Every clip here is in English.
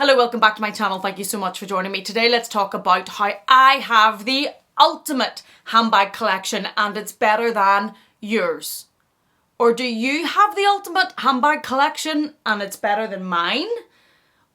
Hello, welcome back to my channel. Thank you so much for joining me. Today let's talk about how I have the ultimate handbag collection and it's better than yours. Or do you have the ultimate handbag collection and it's better than mine?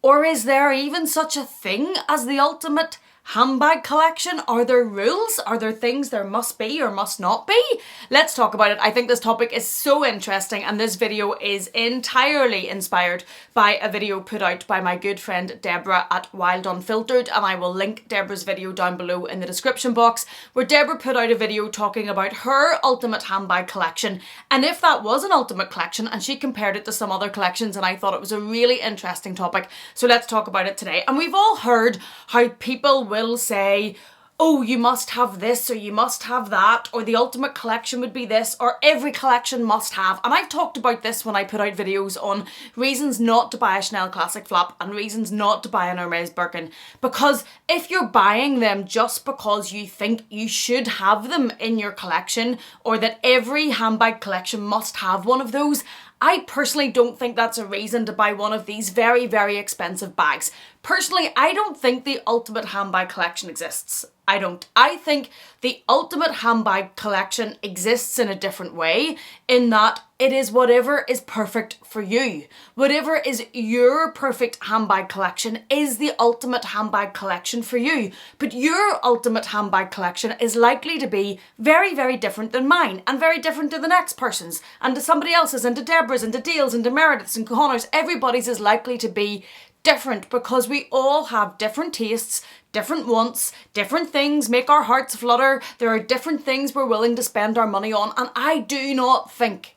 Or is there even such a thing as the ultimate handbag collection? Are there rules? Are there things there must be or must not be? Let's talk about it. I think this topic is so interesting and this video is entirely inspired by a video put out by my good friend Deborah at Wild Unfiltered, and I will link Deborah's video down below in the description box, where Deborah put out a video talking about her ultimate handbag collection and if that was an ultimate collection, and she compared it to some other collections, and I thought it was a really interesting topic. So let's talk about it today. And we've all heard how people will say, oh, you must have this or you must have that, or the ultimate collection would be this, or every collection must have. And I've talked about this when I put out videos on reasons not to buy a Chanel Classic flap and reasons not to buy an Hermes Birkin. Because if you're buying them just because you think you should have them in your collection, or that every handbag collection must have one of those, I personally don't think that's a reason to buy one of these very, very expensive bags. Personally, I don't think the ultimate handbag collection exists. I don't. I think the ultimate handbag collection exists in a different way, in that it is whatever is perfect for you. Whatever is your perfect handbag collection is the ultimate handbag collection for you. But your ultimate handbag collection is likely to be very, very different than mine, and very different to the next person's, and to somebody else's, and to Deborah's, and to Dale's, and to Meredith's, and Connor's. Everybody's is likely to be different because we all have different tastes, different wants, different things make our hearts flutter. There are different things we're willing to spend our money on, and I do not think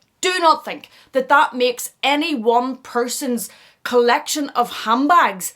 that that makes any one person's collection of handbags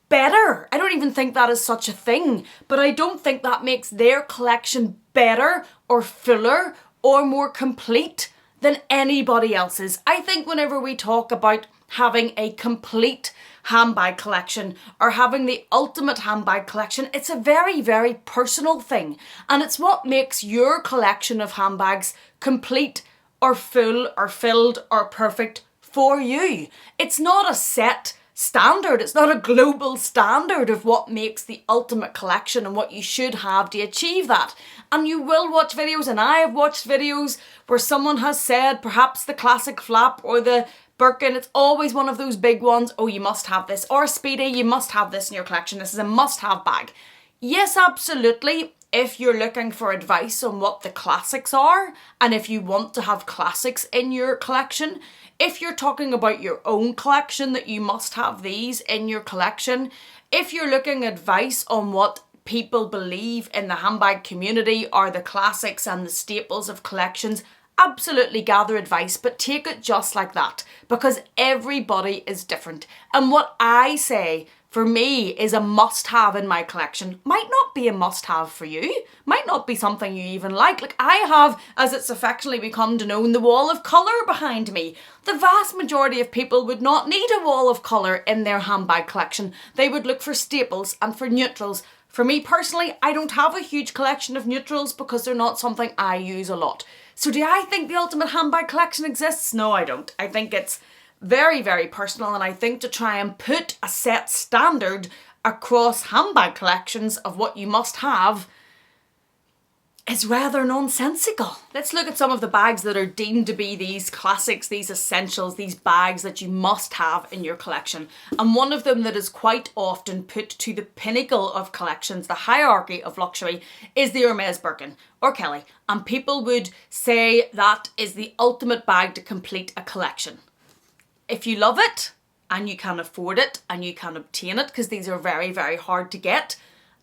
better. I don't even think that is such a thing, but I don't think that makes their collection better or fuller or more complete than anybody else's. I think whenever we talk about having a complete handbag collection or having the ultimate handbag collection, it's a very, very personal thing, and it's what makes your collection of handbags complete or full or filled or perfect for you. It's not a set standard, it's not a global standard of what makes the ultimate collection and what you should have to achieve that. And you will watch videos, and I have watched videos where someone has said perhaps the classic flap or the Birkin, it's always one of those big ones, oh, you must have this, or Speedy, you must have this in your collection, this is a must-have bag. Yes, absolutely, if you're looking for advice on what the classics are, and if you want to have classics in your collection. If you're talking about your own collection, that you must have these in your collection. If you're looking advice on what people believe in the handbag community are the classics and the staples of collections, absolutely gather advice, but take it just like that, because everybody is different. And what I say for me is a must-have in my collection might not be a must-have for you, might not be something you even like. Like I have, as it's affectionately become to known, the wall of colour behind me. The vast majority of people would not need a wall of colour in their handbag collection. They would look for staples and for neutrals. For me personally, I don't have a huge collection of neutrals because they're not something I use a lot. So do I think the ultimate handbag collection exists? No, I don't. I think it's very, very personal, and I think to try and put a set standard across handbag collections of what you must have is rather nonsensical. Let's look at some of the bags that are deemed to be these classics, these essentials, these bags that you must have in your collection. And one of them that is quite often put to the pinnacle of collections, the hierarchy of luxury, is the Hermes Birkin or Kelly. And people would say that is the ultimate bag to complete a collection. If you love it and you can afford it and you can obtain it, because these are very, very hard to get,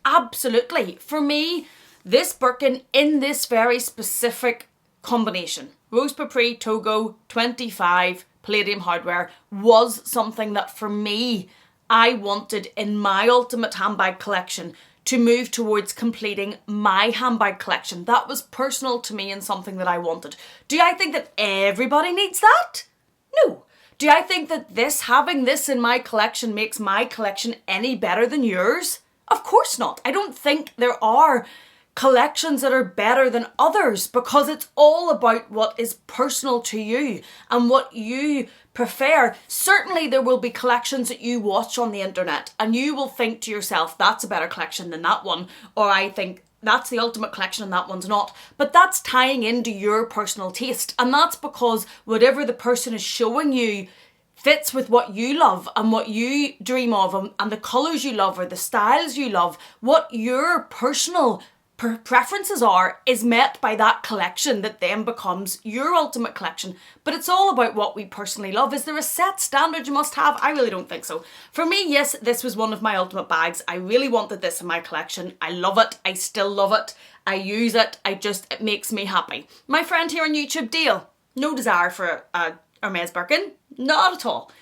absolutely. For me, this Birkin in this very specific combination, Rose Papri Togo 25 palladium hardware, was something that for me, I wanted in my ultimate handbag collection to move towards completing my handbag collection. That was personal to me and something that I wanted. Do I think that everybody needs that? No. Do I think that having this in my collection makes my collection any better than yours? Of course not. I don't think there are collections that are better than others, because it's all about what is personal to you and what you prefer. Certainly there will be collections that you watch on the internet and you will think to yourself, that's a better collection than that one, or I think that's the ultimate collection and that one's not. But that's tying into your personal taste, and that's because whatever the person is showing you fits with what you love and what you dream of, and the colours you love or the styles you love. What your personal preferences are is met by that collection that then becomes your ultimate collection. But it's all about what we personally love. Is there a set standard you must have? I really don't think so. For me, yes, this was one of my ultimate bags. I really wanted this in my collection. I love it. I still love it. I use it. It makes me happy. My friend here on YouTube, Dale, no desire for a Hermes Birkin. Not at all.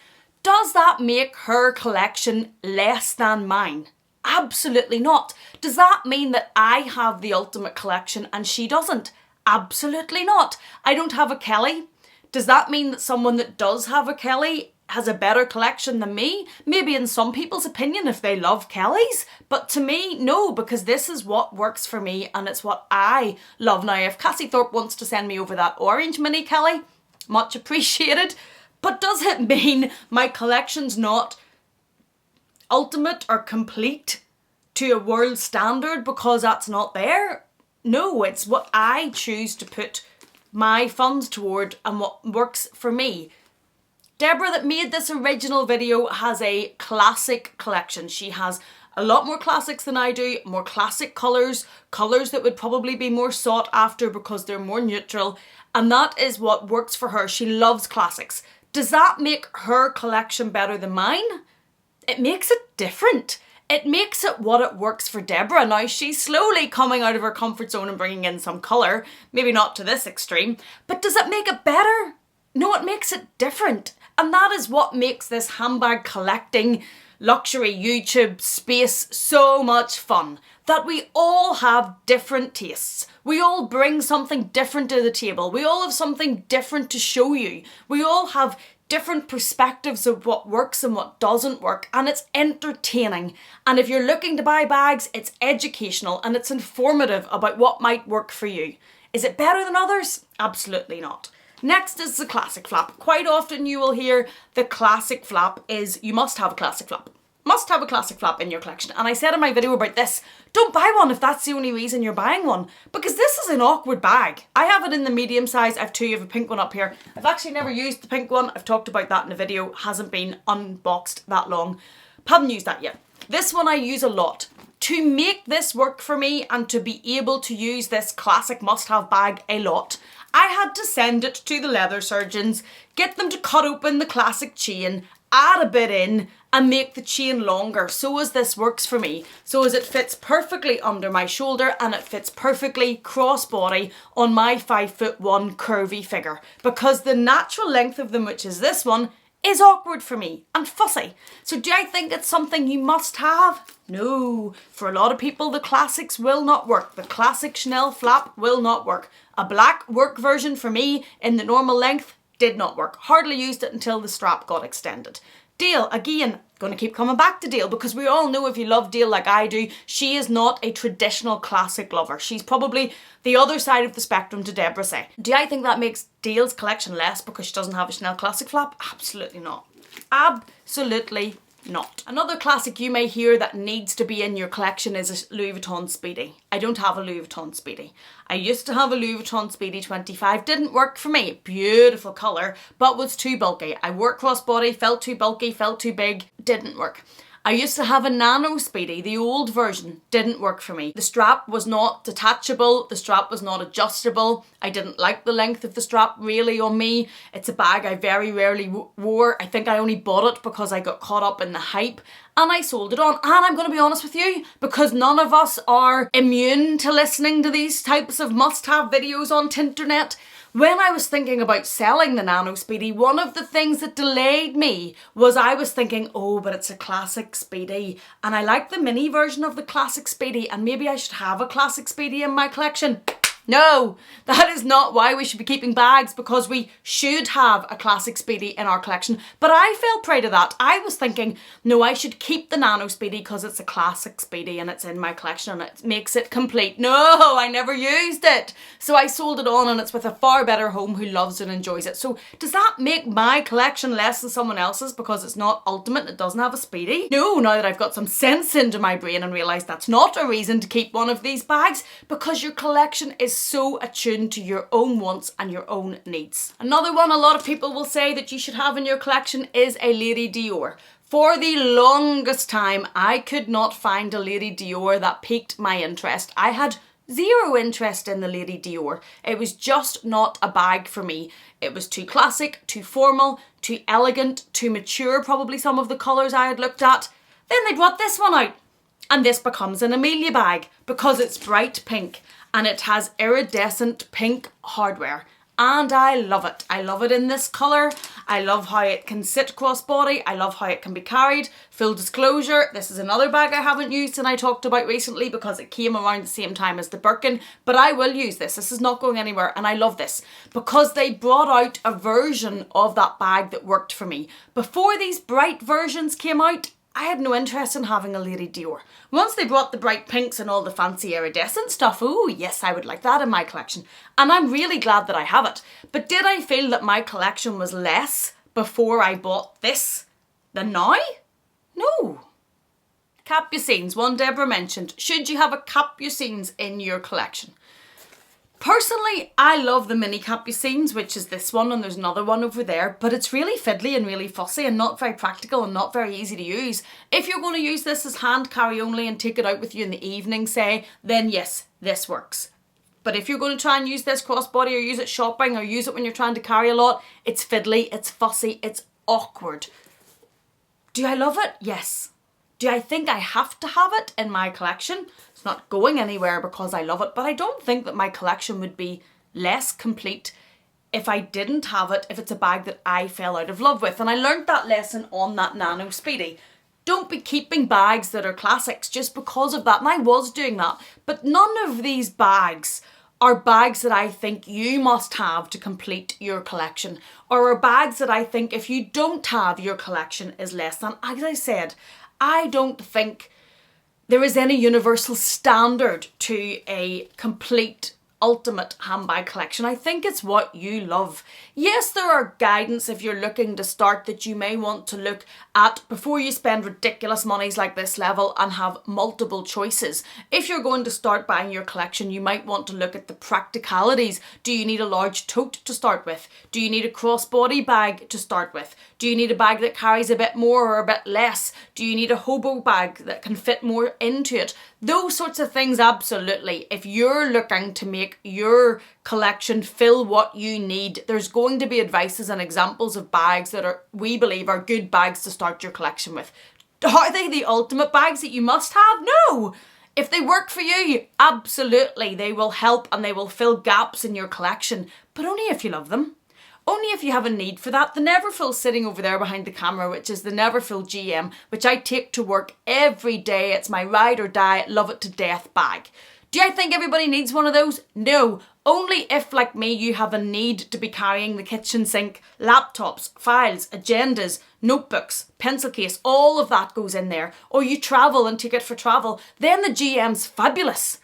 Does that make her collection less than mine? Absolutely not. Does that mean that I have the ultimate collection and she doesn't? Absolutely not. I don't have a Kelly. Does that mean that someone that does have a Kelly has a better collection than me? Maybe in some people's opinion if they love Kellys, but to me, no, because this is what works for me and it's what I love. Now, if Cassie Thorpe wants to send me over that orange mini Kelly, much appreciated. But does it mean my collection's not ultimate or complete to a world standard because that's not there? No, it's what I choose to put my funds toward and what works for me. Deborah, that made this original video, has a classic collection. She has a lot more classics than I do, more classic colours that would probably be more sought after because they're more neutral, and that is what works for her. She loves classics. Does that make her collection better than mine? It makes it different. It makes it what it works for Deborah. Now, she's slowly coming out of her comfort zone and bringing in some colour. Maybe not to this extreme, but does it make it better? No, it makes it different. And that is what makes this handbag collecting luxury YouTube space so much fun. That we all have different tastes. We all bring something different to the table. We all have something different to show you. We all have different perspectives of what works and what doesn't work, and it's entertaining. And if you're looking to buy bags, it's educational and it's informative about what might work for you. Is it better than others? Absolutely not. Next is the classic flap. Quite often you will hear the classic flap is, you must have a classic flap. Must have a classic flap in your collection. And I said in my video about this, don't buy one if that's the only reason you're buying one, because this is an awkward bag. I have it in the medium size. I have two. You have a pink one up here. I've actually never used the pink one. I've talked about that in a video. Hasn't been unboxed that long. Haven't used that yet. This one I use a lot. To make this work for me and to be able to use this classic must-have bag a lot, I had to send it to the leather surgeons, get them to cut open the classic chain, add a bit in and make the chain longer so as this works for me, so as it fits perfectly under my shoulder and it fits perfectly cross-body on my 5'1" curvy figure, because the natural length of them, which is this one, is awkward for me and fussy. So do I think it's something you must have? No. For a lot of people, the classics will not work. The classic Chanel flap will not work. A black work version for me in the normal length did not work. Hardly used it until the strap got extended. Dale, again, going to keep coming back to Dale because we all know if you love Dale like I do, she is not a traditional classic lover. She's probably the other side of the spectrum to Deborah say. Do I think that makes Dale's collection less because she doesn't have a Chanel classic flap? Absolutely not. Absolutely not. Another classic you may hear that needs to be in your collection is a Louis Vuitton Speedy. I don't have a Louis Vuitton Speedy. I used to have a Louis Vuitton Speedy 25. Didn't work for me. Beautiful colour, but was too bulky. I wore crossbody, felt too bulky, felt too big. Didn't work. I used to have a Nano Speedy, the old version. Didn't work for me. The strap was not detachable. The strap was not adjustable. I didn't like the length of the strap really on me. It's a bag I very rarely wore. I think I only bought it because I got caught up in the hype and I sold it on. And I'm going to be honest with you, because none of us are immune to listening to these types of must-have videos on Tinternet. When I was thinking about selling the Nano Speedy, one of the things that delayed me was I was thinking, oh, but it's a classic Speedy and I like the mini version of the classic Speedy and maybe I should have a classic Speedy in my collection. No, that is not why we should be keeping bags, because we should have a classic Speedy in our collection. But I fell prey to that. I was thinking, no, I should keep the Nano Speedy because it's a classic Speedy and it's in my collection and it makes it complete. No, I never used it. So I sold it on, and it's with a far better home who loves and enjoys it. So does that make my collection less than someone else's because it's not ultimate and it doesn't have a Speedy? No, now that I've got some sense into my brain and realised that's not a reason to keep one of these bags, because your collection is so attuned to your own wants and your own needs. Another one a lot of people will say that you should have in your collection is a Lady Dior. For the longest time, I could not find a Lady Dior that piqued my interest. I had zero interest in the Lady Dior. It was just not a bag for me. It was too classic, too formal, too elegant, too mature, probably some of the colours I had looked at. Then they brought this one out, and this becomes an Amelia bag because it's bright pink and it has iridescent pink hardware. And I love it. I love it in this colour. I love how it can sit crossbody. I love how it can be carried. Full disclosure, this is another bag I haven't used and I talked about recently because it came around the same time as the Birkin, but I will use this. This is not going anywhere, and I love this because they brought out a version of that bag that worked for me. Before these bright versions came out, I had no interest in having a Lady Dior. Once they brought the bright pinks and all the fancy iridescent stuff, oh yes, I would like that in my collection. And I'm really glad that I have it. But did I feel that my collection was less before I bought this than now? No. Capucines, one Deborah mentioned. Should you have a Capucines in your collection? Personally, I love the mini Capucines, which is this one, and there's another one over there, but it's really fiddly and really fussy and not very practical and not very easy to use. If you're going to use this as hand carry only and take it out with you in the evening, say, then yes, this works. But if you're going to try and use this crossbody or use it shopping or use it when you're trying to carry a lot, it's fiddly, it's fussy, it's awkward. Do I love it? Yes. Do I think I have to have it in my collection? It's not going anywhere because I love it, but I don't think that my collection would be less complete if I didn't have it, if it's a bag that I fell out of love with. And I learned that lesson on that Nano Speedy. Don't be keeping bags that are classics just because of that. And I was doing that. But none of these bags are bags that I think you must have to complete your collection, or are bags that I think if you don't have, your collection is less than. As I said, I don't think there is any universal standard to a complete ultimate handbag collection. I think it's what you love. Yes, there are guidance if you're looking to start that you may want to look at before you spend ridiculous monies like this level and have multiple choices. If you're going to start buying your collection, you might want to look at the practicalities. Do you need a large tote to start with? Do you need a crossbody bag to start with? Do you need a bag that carries a bit more or a bit less? Do you need a hobo bag that can fit more into it? Those sorts of things, absolutely. If you're looking to make your collection fill what you need, there's going to be advices and examples of bags that we believe are good bags to start your collection with. Are they the ultimate bags that you must have? No! If they work for you, absolutely, they will help and they will fill gaps in your collection, but only if you love them. Only if you have a need for that. The Neverfull sitting over there behind the camera, which is the Neverfull GM, which I take to work every day. It's my ride or die, love it to death bag. Do I think everybody needs one of those? No. Only if, like me, you have a need to be carrying the kitchen sink, laptops, files, agendas, notebooks, pencil case, all of that goes in there. Or you travel and take it for travel. Then the GM's fabulous.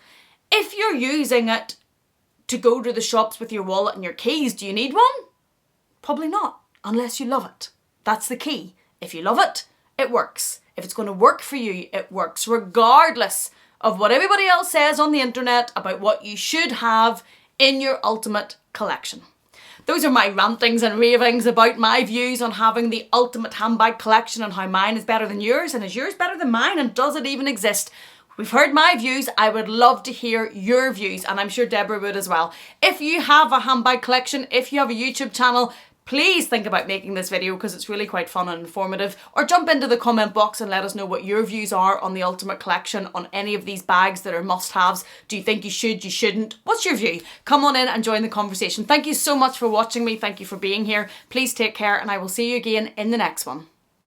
If you're using it to go to the shops with your wallet and your keys, do you need one? Probably not, unless you love it. That's the key. If you love it, it works. If it's going to work for you, it works, regardless of what everybody else says on the internet about what you should have in your ultimate collection. Those are my rantings and ravings about my views on having the ultimate handbag collection and how mine is better than yours, and is yours better than mine, and does it even exist? We've heard my views. I would love to hear your views, and I'm sure Deborah would as well. If you have a handbag collection, if you have a YouTube channel, please think about making this video because it's really quite fun and informative, or jump into the comment box and let us know what your views are on the ultimate collection, on any of these bags that are must-haves. Do you think you should, you shouldn't? What's your view? Come on in and join the conversation. Thank you so much for watching me. Thank you for being here. Please take care, and I will see you again in the next one.